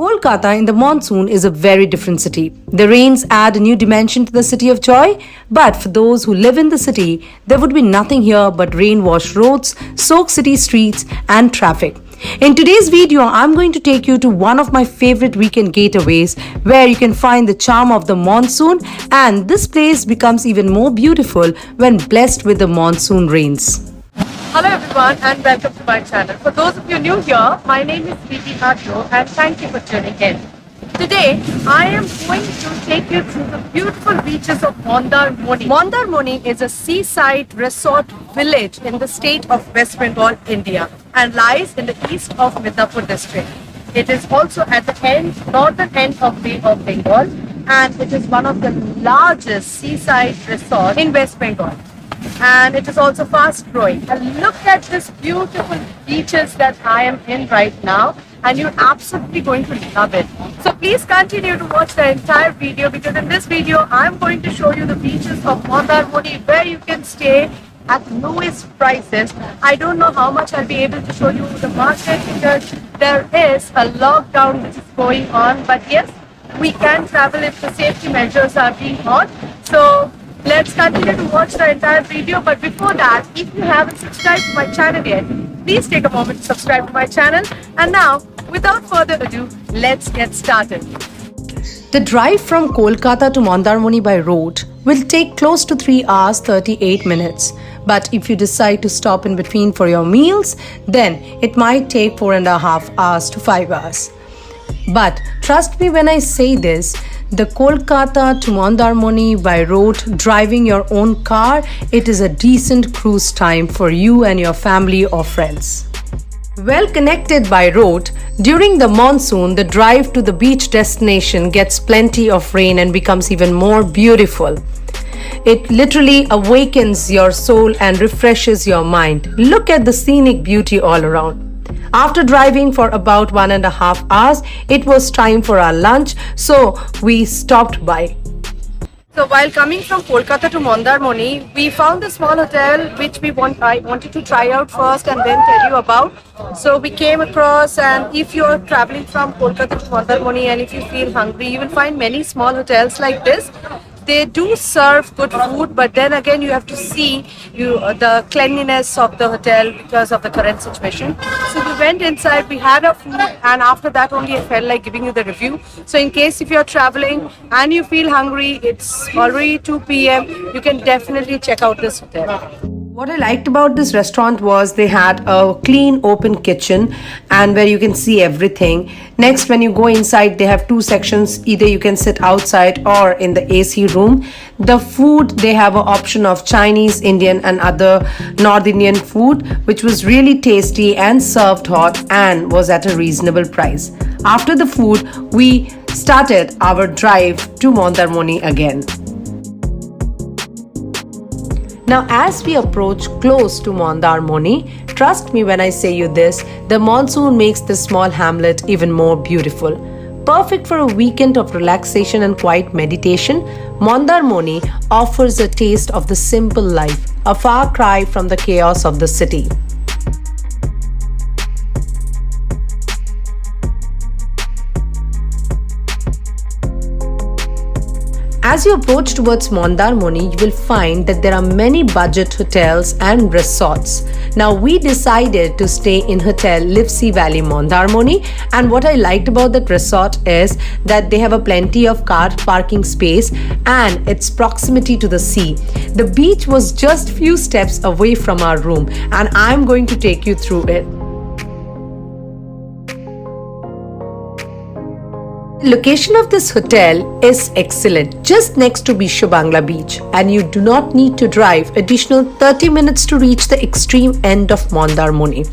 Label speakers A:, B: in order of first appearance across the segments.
A: Kolkata in the monsoon is a very different city. The rains add a new dimension to the city of joy, but for those who live in the city, there would be nothing here but rain-washed roads, soaked city streets, and traffic. In today's video, I'm going to take you to one of my favorite weekend getaways where you can find the charm of the monsoon, and this place becomes even more beautiful when blessed with the monsoon rains.
B: Hello everyone and welcome to my channel. For those of you new here, my name is Preeti Adro and thank you for tuning in. Today, I am going to take you through the beautiful beaches of Mandarmoni. Mandarmoni is a seaside resort village in the state of West Bengal, India and lies in the east of Midnapur district. It is also at the northern end of Bay of Bengal and it is one of the largest seaside resorts in West Bengal. And it is also fast growing. And look at this beautiful beaches that I am in right now and you're absolutely going to love it. So please continue to watch the entire video because in this video I'm going to show you the beaches of Mandarmoni where you can stay at lowest prices. I don't know how much I'll be able to show you the market because there is a lockdown which is going on, but yes, we can travel if the safety measures are being on. So let's continue to watch the entire video, but before that, if you haven't subscribed to my channel yet, please take a moment to subscribe to my channel. And now, without further ado, let's get started.
A: The drive from Kolkata to Mandarmoni by road will take close to 3 hours 38 minutes. But if you decide to stop in between for your meals, then it might take 4.5 hours to 5 hours. But trust me when I say this, the Kolkata to Mandarmoni by road, driving your own car, it is a decent cruise time for you and your family or friends. Well connected by road, during the monsoon, the drive to the beach destination gets plenty of rain and becomes even more beautiful. It literally awakens your soul and refreshes your mind. Look at the scenic beauty all around. After driving for about 1.5 hours, it was time for our lunch, so we stopped by.
B: So while coming from Kolkata to Mandarmoni, we found a small hotel which I wanted to try out first and then tell you about. So we came across, and if you're traveling from Kolkata to Mandarmoni and if you feel hungry, you will find many small hotels like this. They do serve good food, but then again you have to see the cleanliness of the hotel because of the current situation. So we went inside, we had our food, and after that only I felt like giving you the review. So in case if you're traveling and you feel hungry, it's already 2 p.m, you can definitely check out this hotel.
A: What I liked about this restaurant was they had a clean open kitchen and where you can see everything. Next, when you go inside, they have 2 sections. Either you can sit outside or in the AC room. The food, they have an option of Chinese, Indian and other North Indian food, which was really tasty and served hot and was at a reasonable price. After the food, we started our drive to Mandarmoni again. Now, as we approach close to Mandarmoni, trust me when I say you this, the monsoon makes this small hamlet even more beautiful. Perfect for a weekend of relaxation and quiet meditation, Mandarmoni offers a taste of the simple life, a far cry from the chaos of the city. As you approach towards Mandarmoni, you will find that there are many budget hotels and resorts. Now, we decided to stay in Hotel Livesey Valley Mandarmoni, and what I liked about that resort is that they have a plenty of car parking space and its proximity to the sea. The beach was just few steps away from our room, and I'm going to take you through it. The location of this hotel is excellent, just next to Bisho Bangla Beach, and you do not need to drive additional 30 minutes to reach the extreme end of Mandarmoni.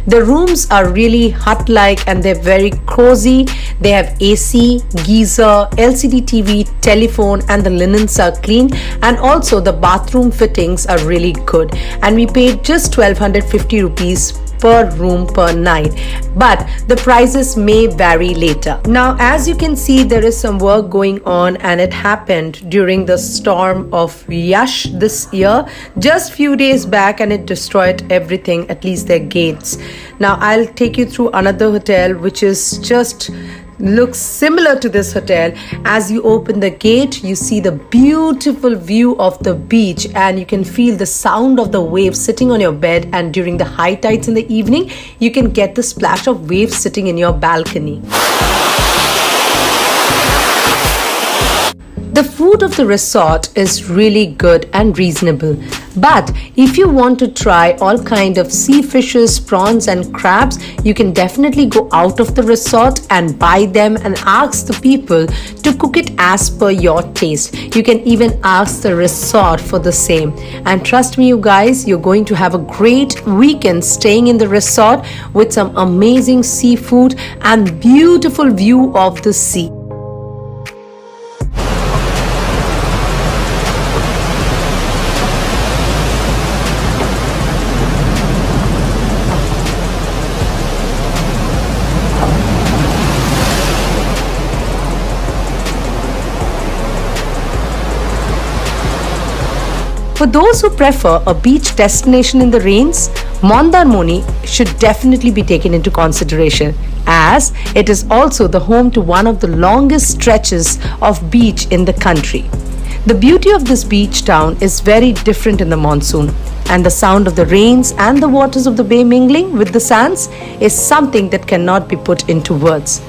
A: The rooms are really hut-like and they're very cozy. They have AC, geyser, LCD TV, telephone, and the linens are clean, and also the bathroom fittings are really good. And we paid just 1250 rupees per room per night, but the prices may vary later. Now, as you can see, there is some work going on and it happened during the storm of Yash this year, just few days back, and it destroyed everything, at least their gates. Now I'll take you through another hotel which is just looks similar to this hotel. As you open the gate, you see the beautiful view of the beach and you can feel the sound of the waves sitting on your bed, and during the high tides in the evening, you can get the splash of waves sitting in your balcony. The food of the resort is really good and reasonable, but if you want to try all kind of sea fishes, prawns and crabs, you can definitely go out of the resort and buy them and ask the people to cook it as per your taste. You can even ask the resort for the same, and trust me you guys, you're going to have a great weekend staying in the resort with some amazing seafood and beautiful view of the sea. For those who prefer a beach destination in the rains, Mondarmoni should definitely be taken into consideration, as it is also the home to one of the longest stretches of beach in the country. The beauty of this beach town is very different in the monsoon, and the sound of the rains and the waters of the bay mingling with the sands is something that cannot be put into words.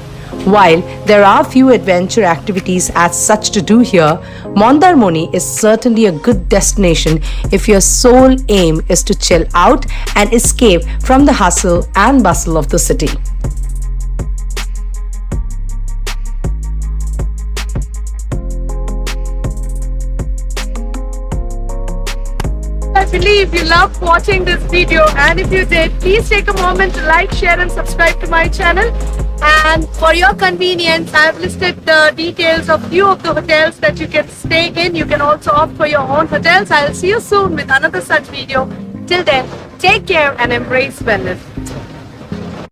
A: While there are few adventure activities as such to do here, Mondarmoni is certainly a good destination if your sole aim is to chill out and escape from the hustle and bustle of the city.
B: I believe you loved watching this video, and if you did, please take a moment to like, share and subscribe to my channel. And for your convenience, I've listed the details of few of the hotels that you can stay in. You can also opt for your own hotels. I'll see you soon with another such video. Till then, take care and embrace wellness.